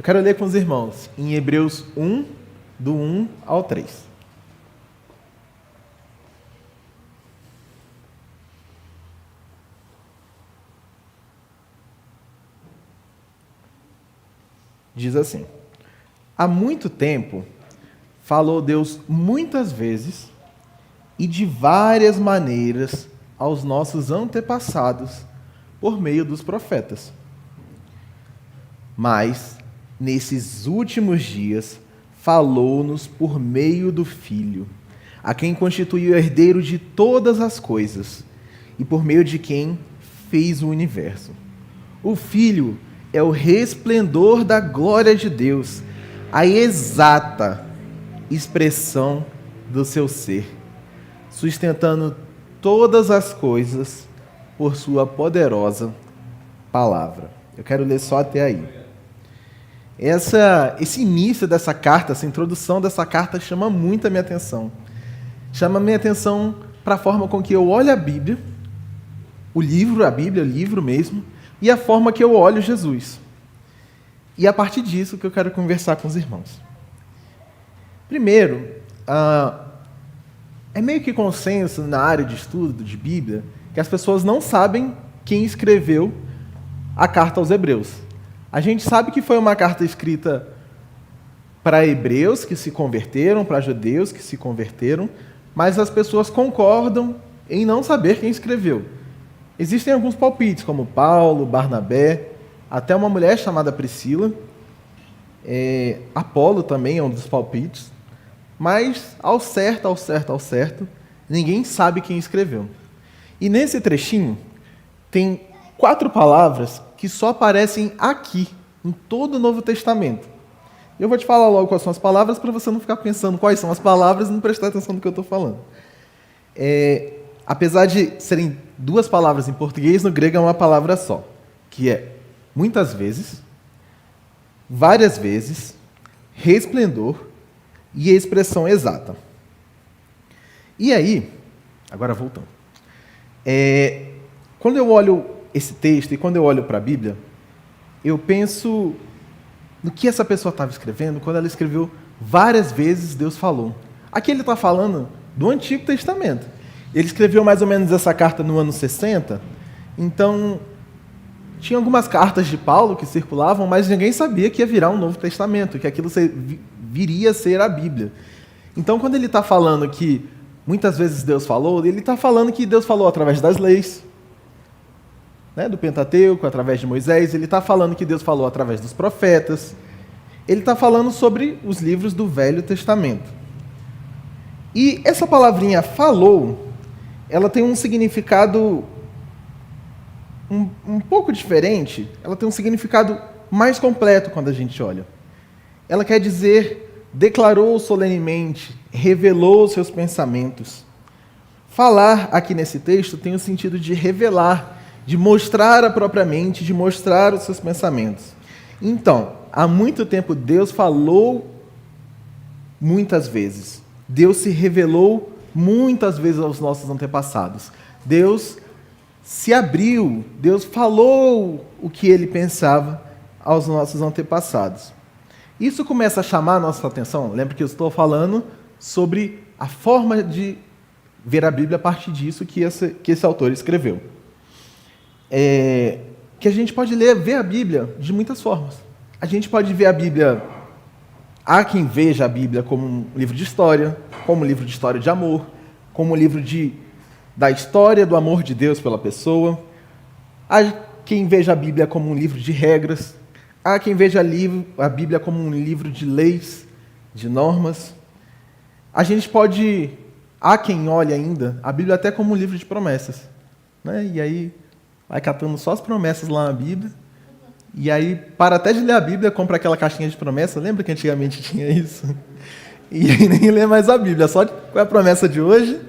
Eu quero ler com os irmãos em Hebreus 1, do 1 ao 3. Diz assim: há muito tempo falou Deus muitas vezes e de várias maneiras aos nossos antepassados por meio dos profetas. Mas, nesses últimos dias, falou-nos por meio do Filho, a quem constituiu o herdeiro de todas as coisas e por meio de quem fez o universo. O Filho é o resplendor da glória de Deus, a exata expressão do seu ser, sustentando todas as coisas por sua poderosa palavra. Eu quero ler só até aí. Esse início dessa carta, essa introdução dessa carta chama muito a minha atenção. Chama a minha atenção para a forma com que eu olho a Bíblia, o livro mesmo, e a forma que eu olho Jesus. E é a partir disso que eu quero conversar com os irmãos. Primeiro, é meio que consenso na área de estudo de Bíblia que as pessoas não sabem quem escreveu a carta aos Hebreus. A gente sabe que foi uma carta escrita para hebreus que se converteram, para judeus que se converteram, mas as pessoas concordam em não saber quem escreveu. Existem alguns palpites, como Paulo, Barnabé, até uma mulher chamada Priscila, Apolo também é um dos palpites, mas ao certo, ninguém sabe quem escreveu. E nesse trechinho tem 4 palavras que só aparecem aqui, em todo o Novo Testamento. Eu vou te falar logo quais são as palavras, para você não ficar pensando quais são as palavras e não prestar atenção no que eu estou falando. Apesar de serem 2 palavras em português, no grego é uma palavra só, que é muitas vezes, várias vezes, resplendor e expressão exata. E aí, agora voltando, quando eu olho esse texto e quando eu olho para a Bíblia, eu penso no que essa pessoa estava escrevendo quando ela escreveu várias vezes Deus falou. Aqui ele está falando do Antigo Testamento. Ele escreveu mais ou menos essa carta no ano 60, então tinha algumas cartas de Paulo que circulavam, mas ninguém sabia que ia virar um Novo Testamento, que aquilo viria a ser a Bíblia. Então, quando ele está falando que muitas vezes Deus falou, ele está falando que Deus falou através das leis, do Pentateuco, através de Moisés, ele está falando que Deus falou através dos profetas, ele está falando sobre os livros do Velho Testamento. E essa palavrinha falou, ela tem um significado um pouco diferente, ela tem um significado mais completo quando a gente olha. Ela quer dizer, declarou solenemente, revelou os seus pensamentos. Falar aqui nesse texto tem o sentido de revelar, de mostrar a própria mente, de mostrar os seus pensamentos. Então, há muito tempo Deus falou muitas vezes. Deus se revelou muitas vezes aos nossos antepassados. Deus se abriu, Deus falou o que ele pensava aos nossos antepassados. Isso começa a chamar a nossa atenção. Lembra que eu estou falando sobre a forma de ver a Bíblia a partir disso que esse autor escreveu. Que a gente pode ver a Bíblia de muitas formas. A gente pode ver a Bíblia, há quem veja a Bíblia como um livro de história, como um livro de história de amor, como um livro da história do amor de Deus pela pessoa. Há quem veja a Bíblia como um livro de regras. Há quem veja a Bíblia como um livro de leis, de normas. Há quem olhe ainda a Bíblia até como um livro de promessas. E aí vai catando só as promessas lá na Bíblia, e aí, para até de ler a Bíblia, compra aquela caixinha de promessa. Lembra que antigamente tinha isso? E aí nem lê mais a Bíblia, só qual é a promessa de hoje,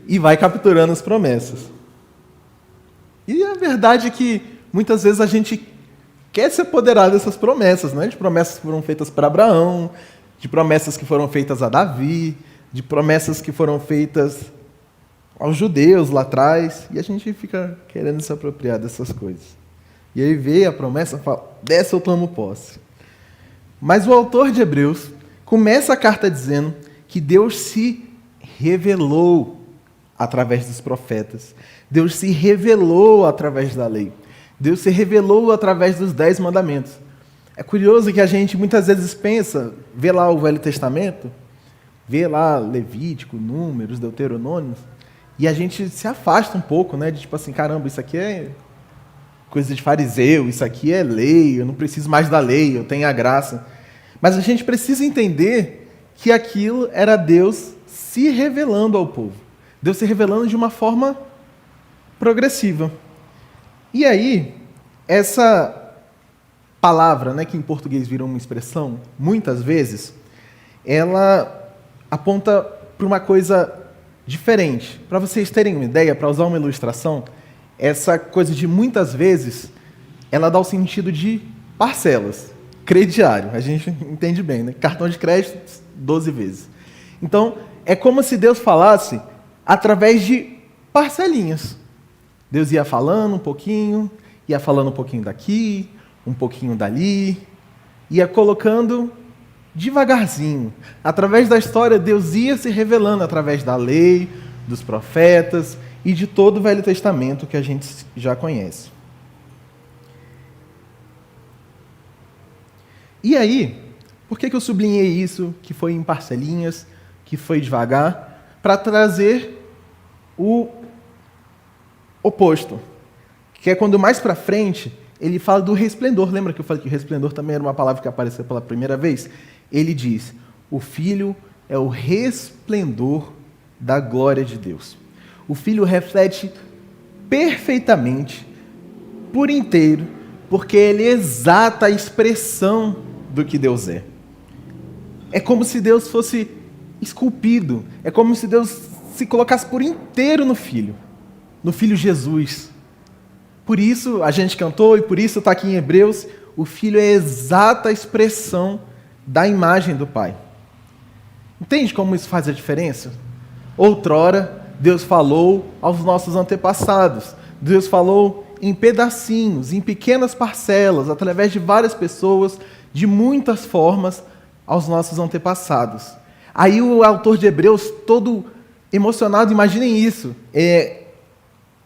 e vai capturando as promessas. E a verdade é que, muitas vezes, a gente quer se apoderar dessas promessas, de promessas que foram feitas para Abraão, de promessas que foram feitas a Davi, de promessas que foram feitas aos judeus lá atrás, e a gente fica querendo se apropriar dessas coisas. E aí vê a promessa e fala, dessa eu tomo posse. Mas o autor de Hebreus começa a carta dizendo que Deus se revelou através dos profetas. Deus se revelou através da lei. Deus se revelou através dos 10 mandamentos. É curioso que a gente muitas vezes pensa, vê lá o Velho Testamento, vê lá Levítico, Números, Deuteronômios, e a gente se afasta um pouco, né? De tipo assim, caramba, isso aqui é coisa de fariseu, isso aqui é lei, eu não preciso mais da lei, eu tenho a graça. Mas a gente precisa entender que aquilo era Deus se revelando ao povo. Deus se revelando de uma forma progressiva. E aí, essa palavra, né, que em português vira uma expressão, muitas vezes, ela aponta para uma coisa diferente. Para vocês terem uma ideia, para usar uma ilustração, essa coisa de muitas vezes, ela dá o sentido de parcelas. Crediário, a gente entende bem, né? Cartão de crédito, 12 vezes. Então, é como se Deus falasse através de parcelinhas. Deus ia falando um pouquinho daqui, um pouquinho dali, ia colocando devagarzinho. Através da história, Deus ia se revelando através da lei, dos profetas e de todo o Velho Testamento que a gente já conhece. E aí, por que eu sublinhei isso, que foi em parcelinhas, que foi devagar, para trazer o oposto, que é quando mais para frente ele fala do resplendor. Lembra que eu falei que o resplendor também era uma palavra que apareceu pela primeira vez? Ele diz, o Filho é o resplendor da glória de Deus. O Filho reflete perfeitamente, por inteiro, porque ele exata a expressão do que Deus é. É como se Deus fosse esculpido, é como se Deus se colocasse por inteiro no Filho Jesus. Por isso a gente cantou e por isso está aqui em Hebreus, o Filho é a exata expressão da imagem do Pai. Entende como isso faz a diferença? Outrora, Deus falou aos nossos antepassados. Deus falou em pedacinhos, em pequenas parcelas, através de várias pessoas, de muitas formas, aos nossos antepassados. Aí o autor de Hebreus, todo emocionado, imaginem isso.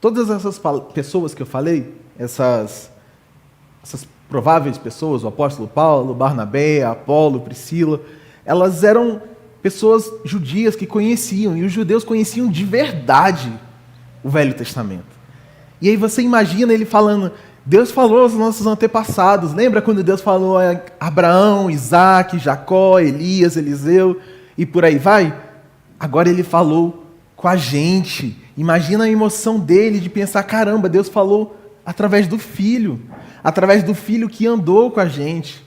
Todas essas pessoas que eu falei, essas prováveis pessoas, o apóstolo Paulo, Barnabé, Apolo, Priscila, elas eram pessoas judias que conheciam, e os judeus conheciam de verdade o Velho Testamento. E aí você imagina ele falando, Deus falou aos nossos antepassados, lembra quando Deus falou a Abraão, Isaac, Jacó, Elias, Eliseu, e por aí vai? Agora ele falou com a gente. Imagina a emoção dele de pensar, caramba, Deus falou através do Filho que andou com a gente,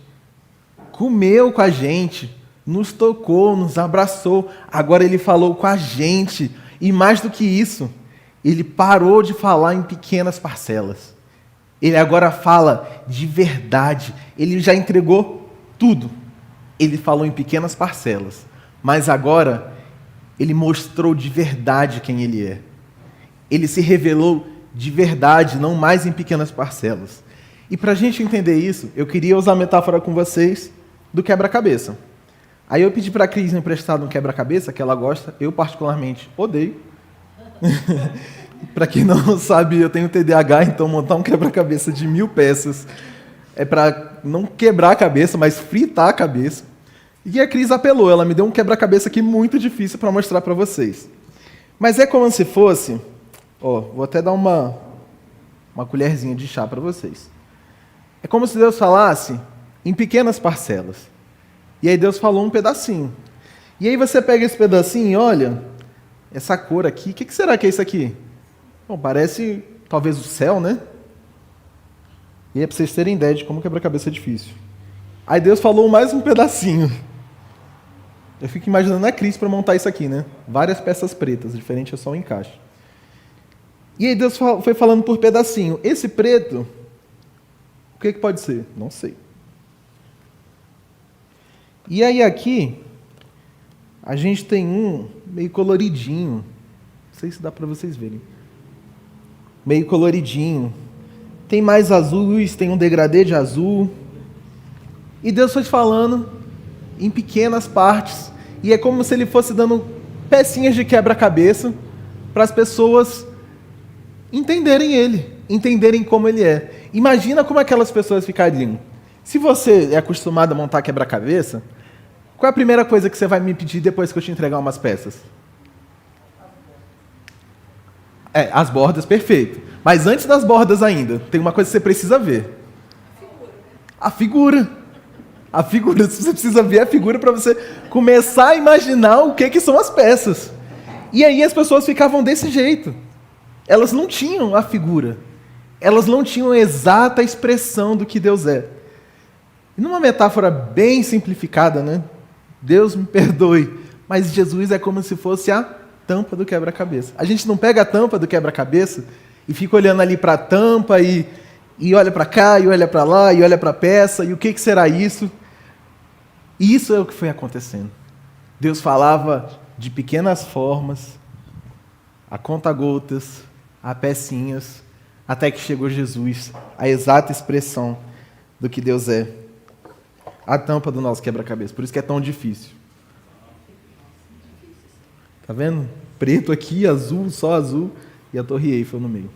comeu com a gente, nos tocou, nos abraçou. Agora ele falou com a gente, e mais do que isso, ele parou de falar em pequenas parcelas. Ele agora fala de verdade. Ele já entregou tudo. Ele falou em pequenas parcelas, mas agora ele mostrou de verdade quem ele é. Ele se revelou de verdade, não mais em pequenas parcelas. E para a gente entender isso, eu queria usar a metáfora com vocês do quebra-cabeça. Aí eu pedi para a Cris emprestar um quebra-cabeça, que ela gosta, eu particularmente odeio. Para quem não sabe, eu tenho TDAH, então montar um quebra-cabeça de 1000 peças é para não quebrar a cabeça, mas fritar a cabeça. E a Cris apelou, ela me deu um quebra-cabeça aqui muito difícil para mostrar para vocês. Mas é como se fosse... vou até dar uma colherzinha de chá para vocês. É como se Deus falasse em pequenas parcelas. E aí Deus falou um pedacinho. E aí você pega esse pedacinho e olha, essa cor aqui, o que será que é isso aqui? Bom, parece talvez o céu, né? E é para vocês terem ideia de como quebra-cabeça é difícil. Aí Deus falou mais um pedacinho. Eu fico imaginando a Cris para montar isso aqui, né? Várias peças pretas, diferente é só o encaixe. E aí Deus foi falando por pedacinho. Esse preto, o que pode ser? Não sei. E aí aqui, a gente tem um meio coloridinho. Não sei se dá para vocês verem. Meio coloridinho. Tem mais azuis, tem um degradê de azul. E Deus foi falando em pequenas partes, e é como se ele fosse dando pecinhas de quebra-cabeça para as pessoas entenderem ele, entenderem como ele é. Imagina como aquelas pessoas ficariam. Se você é acostumado a montar quebra-cabeça, qual é a primeira coisa que você vai me pedir depois que eu te entregar umas peças? As bordas, perfeito. Mas antes das bordas ainda, tem uma coisa que você precisa ver. A figura. A figura. Você precisa ver a figura para você começar a imaginar o que são as peças. E aí as pessoas ficavam desse jeito. Elas não tinham a figura. Elas não tinham a exata expressão do que Deus é. E numa metáfora bem simplificada, né? Deus me perdoe, mas Jesus é como se fosse a tampa do quebra-cabeça. A gente não pega a tampa do quebra-cabeça e fica olhando ali para a tampa e olha para cá, e olha para lá, e olha para a peça, e o que será isso? E isso é o que foi acontecendo. Deus falava de pequenas formas, a conta-gotas, a pecinhas, até que chegou Jesus, a exata expressão do que Deus é. A tampa do nosso quebra-cabeça. Por isso que é tão difícil. Tá vendo? Preto aqui, azul, só azul, e a Torre Eiffel no meio.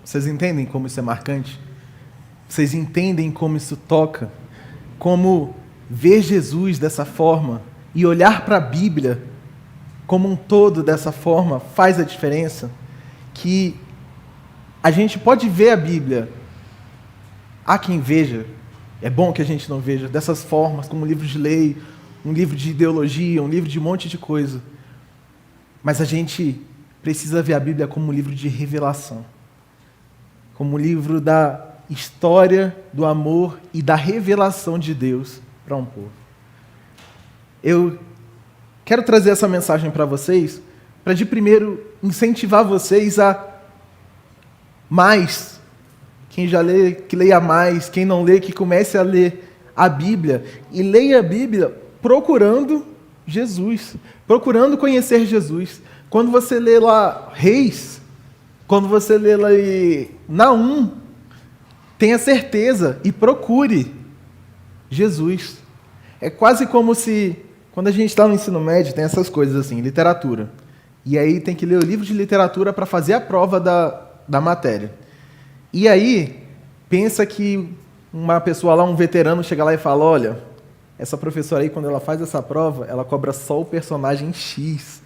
Vocês entendem como isso é marcante? Vocês entendem como isso toca? Como ver Jesus dessa forma e olhar para a Bíblia como um todo dessa forma faz a diferença? Que a gente pode ver a Bíblia, há quem veja, é bom que a gente não veja, dessas formas, como um livro de lei, um livro de ideologia, um livro de um monte de coisa. Mas a gente precisa ver a Bíblia como um livro de revelação, como um livro da história, do amor e da revelação de Deus para um povo. Eu quero trazer essa mensagem para vocês, para de primeiro incentivar vocês a mais. Quem já lê, que leia mais. Quem não lê, que comece a ler a Bíblia. E leia a Bíblia procurando Jesus, procurando conhecer Jesus. Quando você lê lá Reis, quando você lê lá Naum, tenha certeza e procure Jesus. É quase como se, quando a gente está no ensino médio, tem essas coisas assim, literatura. E aí tem que ler o livro de literatura para fazer a prova da matéria. E aí, pensa que uma pessoa lá, um veterano, chega lá e fala, olha, essa professora aí, quando ela faz essa prova, ela cobra só o personagem X.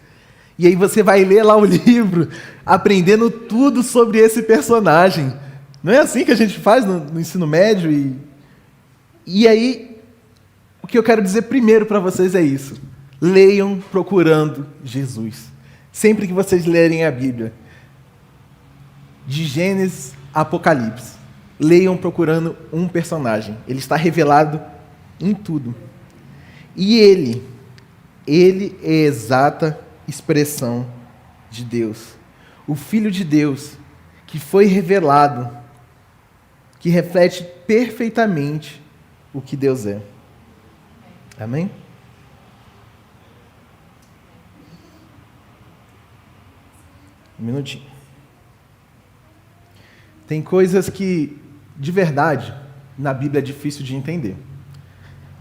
E aí você vai ler lá o livro, aprendendo tudo sobre esse personagem. Não é assim que a gente faz no ensino médio? E aí, o que eu quero dizer primeiro para vocês é isso. Leiam procurando Jesus. Sempre que vocês lerem a Bíblia, de Gênesis a Apocalipse, leiam procurando um personagem. Ele está revelado em tudo. E ele é a exata expressão de Deus. O Filho de Deus, que foi revelado, que reflete perfeitamente o que Deus é. Amém? Um minutinho. Tem coisas que, de verdade, na Bíblia é difícil de entender.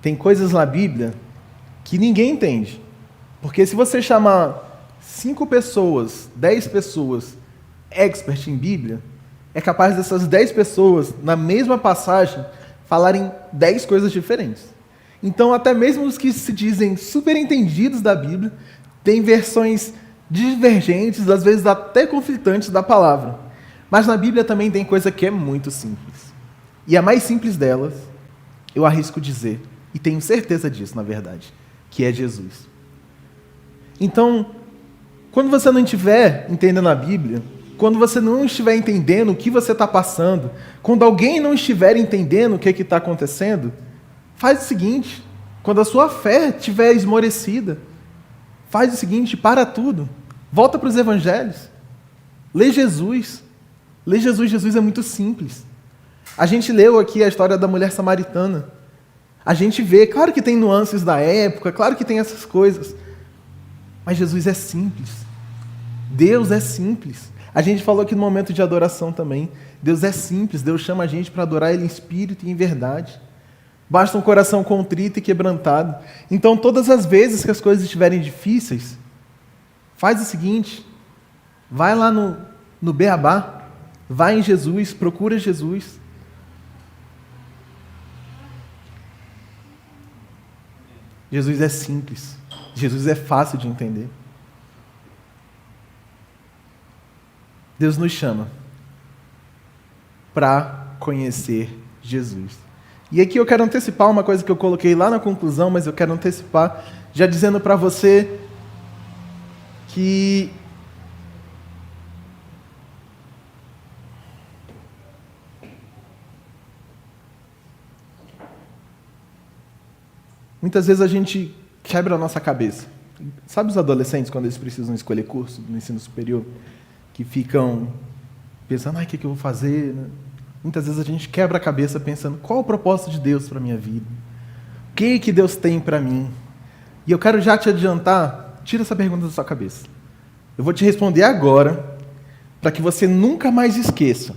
Tem coisas na Bíblia que ninguém entende. Porque se você chamar 5 pessoas, 10 pessoas, expert em Bíblia, é capaz dessas 10 pessoas, na mesma passagem, falarem 10 coisas diferentes. Então, até mesmo os que se dizem super entendidos da Bíblia, têm versões divergentes, às vezes até conflitantes da palavra. Mas na Bíblia também tem coisa que é muito simples. E a mais simples delas, eu arrisco dizer, e tenho certeza disso, na verdade, que é Jesus. Então, quando você não estiver entendendo a Bíblia, quando você não estiver entendendo o que você está passando, quando alguém não estiver entendendo o que está acontecendo, faz o seguinte, quando a sua fé estiver esmorecida, faz o seguinte, para tudo, volta para os evangelhos, lê Jesus. Lê Jesus, Jesus é muito simples. A gente leu aqui a história da mulher samaritana. A gente vê, claro que tem nuances da época, claro que tem essas coisas, mas Jesus é simples. Deus é simples. A gente falou aqui no momento de adoração também. Deus é simples, Deus chama a gente para adorar Ele em espírito e em verdade. Basta um coração contrito e quebrantado. Então, todas as vezes que as coisas estiverem difíceis, faz o seguinte, vai lá no Beabá, vai em Jesus, procura Jesus. Jesus é simples, Jesus é fácil de entender. Deus nos chama para conhecer Jesus. E aqui eu quero antecipar uma coisa que eu coloquei lá na conclusão, mas eu quero antecipar, já dizendo para você que muitas vezes a gente quebra a nossa cabeça. Sabe os adolescentes, quando eles precisam escolher curso no ensino superior, que ficam pensando, o que eu vou fazer? Muitas vezes a gente quebra a cabeça pensando, qual o propósito de Deus para a minha vida? O que Deus tem para mim? E eu quero já te adiantar, tira essa pergunta da sua cabeça. Eu vou te responder agora, para que você nunca mais esqueça.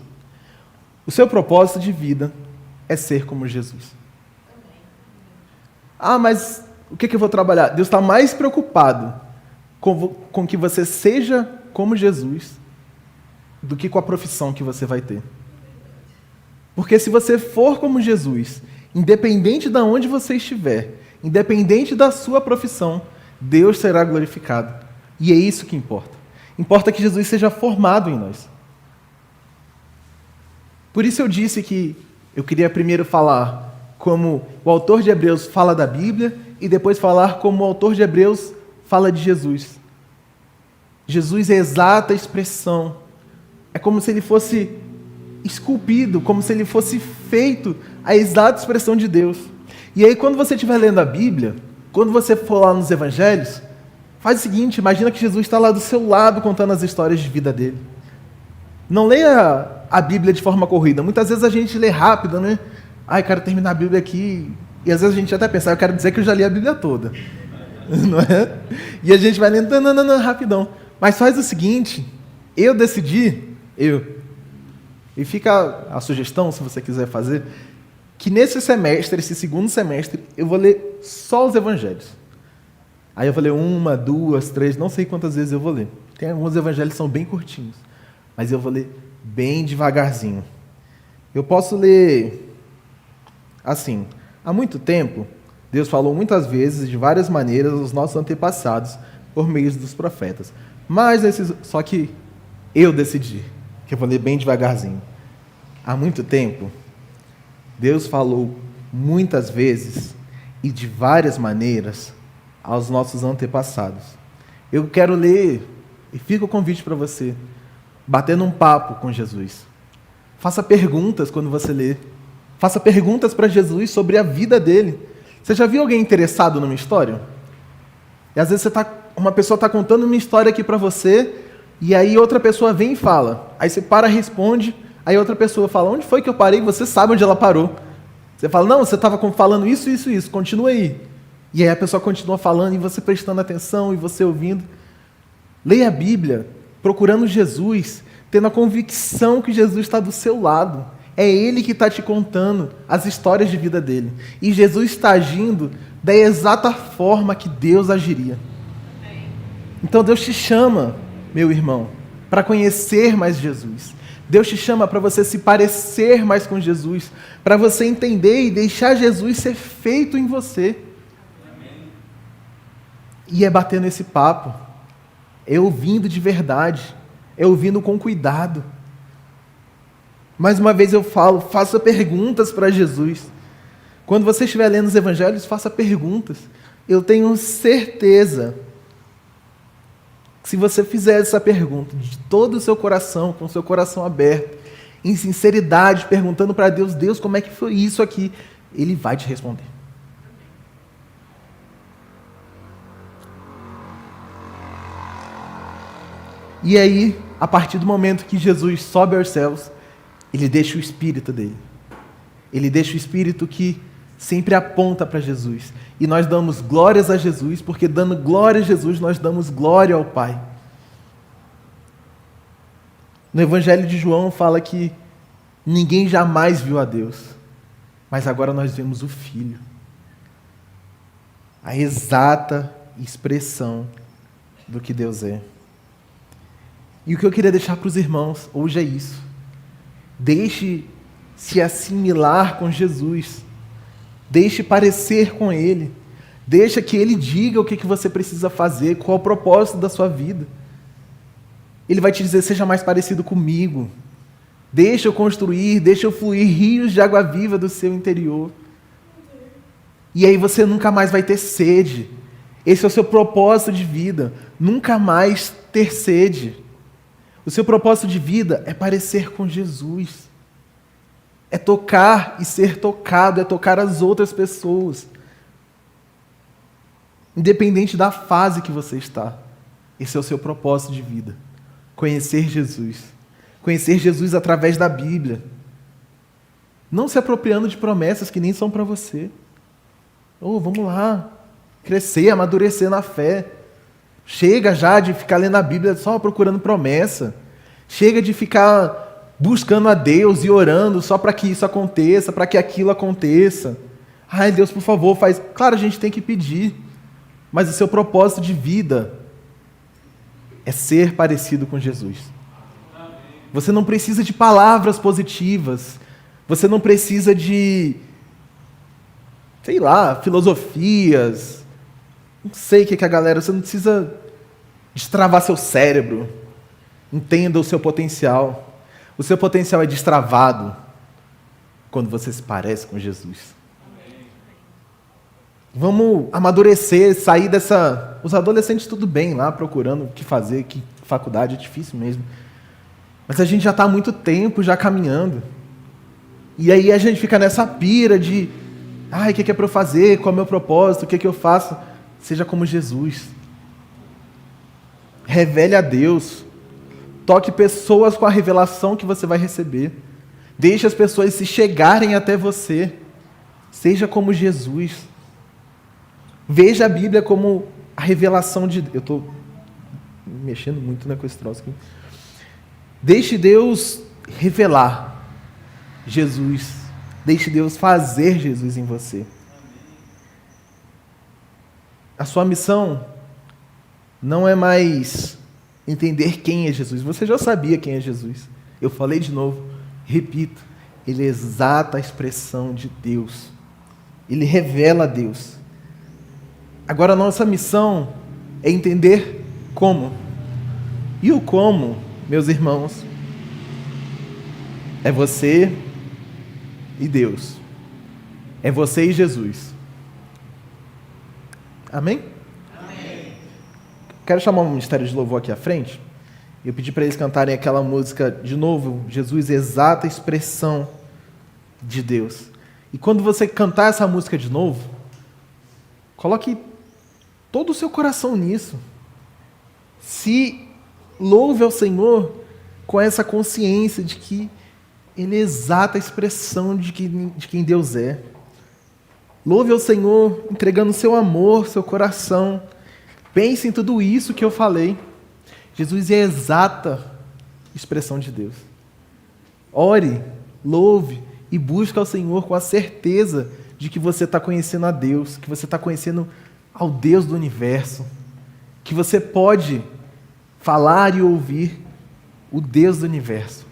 O seu propósito de vida é ser como Jesus. Mas o que eu vou trabalhar? Deus está mais preocupado com que você seja como Jesus do que com a profissão que você vai ter. Porque se você for como Jesus, independente de onde você estiver, independente da sua profissão, Deus será glorificado. E é isso que importa. Importa que Jesus seja formado em nós. Por isso eu disse que eu queria primeiro falar como o autor de Hebreus fala da Bíblia e depois falar como o autor de Hebreus fala de Jesus. Jesus é a exata expressão. É como se ele fosse esculpido, como se ele fosse feito a exata expressão de Deus. E aí, quando você estiver lendo a Bíblia, quando você for lá nos Evangelhos, faz o seguinte, imagina que Jesus está lá do seu lado contando as histórias de vida dele. Não leia a Bíblia de forma corrida. Muitas vezes a gente lê rápido, né? Quero terminar a Bíblia aqui. E às vezes a gente até pensa, eu quero dizer que eu já li a Bíblia toda. Não é? E a gente vai lendo, rapidão. Mas faz o seguinte, eu decidi, e fica a sugestão, se você quiser fazer, que nesse semestre, esse segundo semestre, eu vou ler só os Evangelhos. Aí eu vou ler 1, 2, 3, não sei quantas vezes eu vou ler. Tem alguns Evangelhos que são bem curtinhos, mas eu vou ler bem devagarzinho. Eu posso ler assim. Há muito tempo, Deus falou muitas vezes, de várias maneiras, aos nossos antepassados, por meio dos profetas. Só que eu decidi que eu vou ler bem devagarzinho. Há muito tempo, Deus falou muitas vezes e de várias maneiras aos nossos antepassados. Eu quero ler, e fica o convite para você, batendo um papo com Jesus. Faça perguntas quando você lê. Faça perguntas para Jesus sobre a vida dele. Você já viu alguém interessado numa história? E às vezes uma pessoa está contando uma história aqui para você, e aí outra pessoa vem e fala. Aí você para, responde, aí outra pessoa fala, onde foi que eu parei? Você sabe onde ela parou. Você fala, não, você estava falando isso, continua aí. E aí a pessoa continua falando, e você prestando atenção, e você ouvindo. Leia a Bíblia, procurando Jesus, tendo a convicção que Jesus está do seu lado. É Ele que está te contando as histórias de vida dele. E Jesus está agindo da exata forma que Deus agiria. Então Deus te chama, meu irmão, para conhecer mais Jesus. Deus te chama para você se parecer mais com Jesus, para você entender e deixar Jesus ser feito em você. E é batendo esse papo, é ouvindo de verdade, é ouvindo com cuidado. Mais uma vez eu falo, faça perguntas para Jesus. Quando você estiver lendo os Evangelhos, faça perguntas. Eu tenho certeza que se você fizer essa pergunta de todo o seu coração, com o seu coração aberto, em sinceridade, perguntando para Deus, Deus, como é que foi isso aqui? Ele vai te responder. E aí, a partir do momento que Jesus sobe aos céus, ele deixa o Espírito dele. Ele deixa o Espírito que sempre aponta para Jesus. E nós damos glórias a Jesus, porque dando glória a Jesus, nós damos glória ao Pai. No Evangelho de João fala que ninguém jamais viu a Deus, mas agora nós vemos o Filho. A exata expressão do que Deus é. E o que eu queria deixar para os irmãos hoje é isso. Deixe se assimilar com Jesus. Deixe parecer com Ele. Deixa que Ele diga o que você precisa fazer, qual é o propósito da sua vida. Ele vai te dizer, seja mais parecido comigo. Deixa eu construir, deixa eu fluir rios de água viva do seu interior. E aí você nunca mais vai ter sede. Esse é o seu propósito de vida. Nunca mais ter sede. O seu propósito de vida é parecer com Jesus. É tocar e ser tocado, é tocar as outras pessoas. Independente da fase que você está. Esse é o seu propósito de vida. Conhecer Jesus. Conhecer Jesus através da Bíblia. Não se apropriando de promessas que nem são para você. Vamos lá. Crescer, amadurecer na fé. Chega já de ficar lendo a Bíblia só procurando promessa. Chega de ficar buscando a Deus e orando só para que isso aconteça, para que aquilo aconteça. Ai, Deus, por favor, faz. Claro, a gente tem que pedir. Mas o seu propósito de vida é ser parecido com Jesus. Você não precisa de palavras positivas. Você não precisa de, sei lá, filosofias. Não sei o que a galera... Você não precisa destravar seu cérebro. Entenda o seu potencial. O seu potencial é destravado quando você se parece com Jesus. Vamos amadurecer, sair dessa... Os adolescentes tudo bem lá, procurando o que fazer, que faculdade, é difícil mesmo. Mas a gente já está há muito tempo já caminhando. E aí a gente fica nessa pira de... o que é para eu fazer? Qual é o meu propósito? O que é que eu faço? Seja como Jesus. Revele a Deus. Toque pessoas com a revelação que você vai receber. Deixe as pessoas se chegarem até você. Seja como Jesus. Veja a Bíblia como a revelação de... Eu estou mexendo muito com esse troço aqui. Deixe Deus revelar Jesus. Deixe Deus fazer Jesus em você. A sua missão não é mais entender quem é Jesus. Você já sabia quem é Jesus. Eu falei de novo, repito. Ele é a exata expressão de Deus. Ele revela a Deus. Agora a nossa missão é entender como. E o como, meus irmãos, é você e Deus. É você e Jesus. Amém? Amém. Quero chamar o Ministério de Louvor aqui à frente. Eu pedi para eles cantarem aquela música de novo, Jesus, exata expressão de Deus. E quando você cantar essa música de novo, coloque todo o seu coração nisso. Se louve ao Senhor com essa consciência de que Ele é a exata expressão de quem Deus é. Louve ao Senhor entregando seu amor, seu coração. Pense em tudo isso que eu falei. Jesus é a exata expressão de Deus. Ore, louve e busque ao Senhor com a certeza de que você está conhecendo a Deus, que você está conhecendo ao Deus do universo, que você pode falar e ouvir o Deus do universo.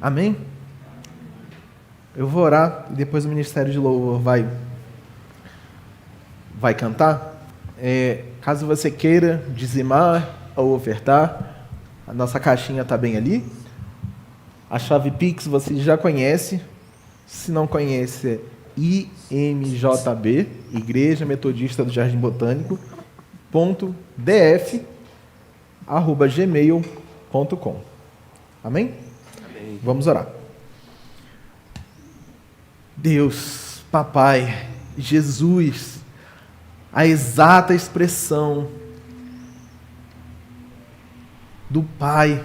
Amém? Eu vou orar e depois o Ministério de Louvor vai cantar. Caso você queira dizimar ou ofertar, a nossa caixinha está bem ali. A chave Pix você já conhece. Se não conhece, é IMJB, Igreja Metodista do Jardim Botânico, .df@gmail.com. Amém? Amém? Vamos orar. Deus, Papai, Jesus, a exata expressão do Pai,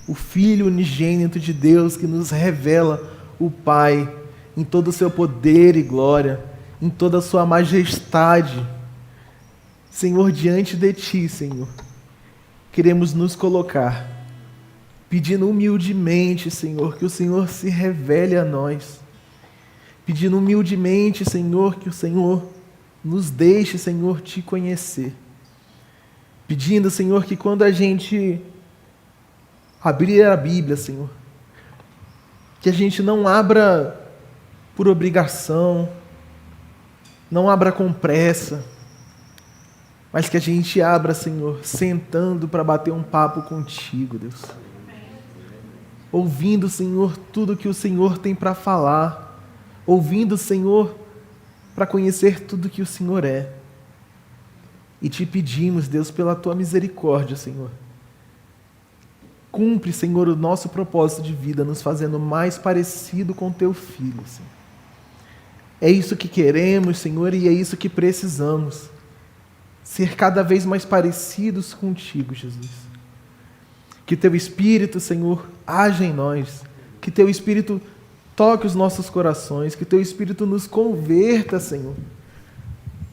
o Filho unigênito de Deus que nos revela o Pai, em todo o seu poder e glória, em toda a sua majestade. Senhor, diante de Ti, Senhor, queremos nos colocar, pedindo humildemente, Senhor, que o Senhor se revele a nós, pedindo humildemente, Senhor, que o Senhor nos deixe, Senhor, Te conhecer, pedindo, Senhor, que quando a gente abrir a Bíblia, Senhor, que a gente não abra por obrigação, não abra com pressa, mas que a gente abra, Senhor, sentando para bater um papo contigo, Deus. Ouvindo, Senhor, tudo que o Senhor tem para falar. Ouvindo, Senhor, para conhecer tudo que o Senhor é. E te pedimos, Deus, pela tua misericórdia, Senhor. Cumpre, Senhor, o nosso propósito de vida, nos fazendo mais parecido com teu Filho, Senhor. É isso que queremos, Senhor, e é isso que precisamos. Ser cada vez mais parecidos contigo, Jesus. Que teu Espírito, Senhor, haja em nós. Que teu Espírito toque os nossos corações. Que teu Espírito nos converta, Senhor,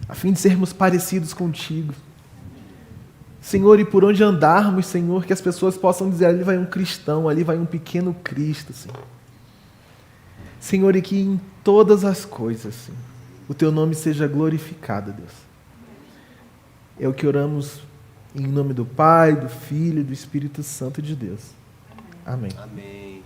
a fim de sermos parecidos contigo. Senhor, e por onde andarmos, Senhor, que as pessoas possam dizer, ali vai um cristão, ali vai um pequeno Cristo, Senhor. Senhor, e que em todas as coisas, Senhor, o teu nome seja glorificado, Deus. É o que oramos em nome do Pai, do Filho e do Espírito Santo de Deus. Amém. Amém.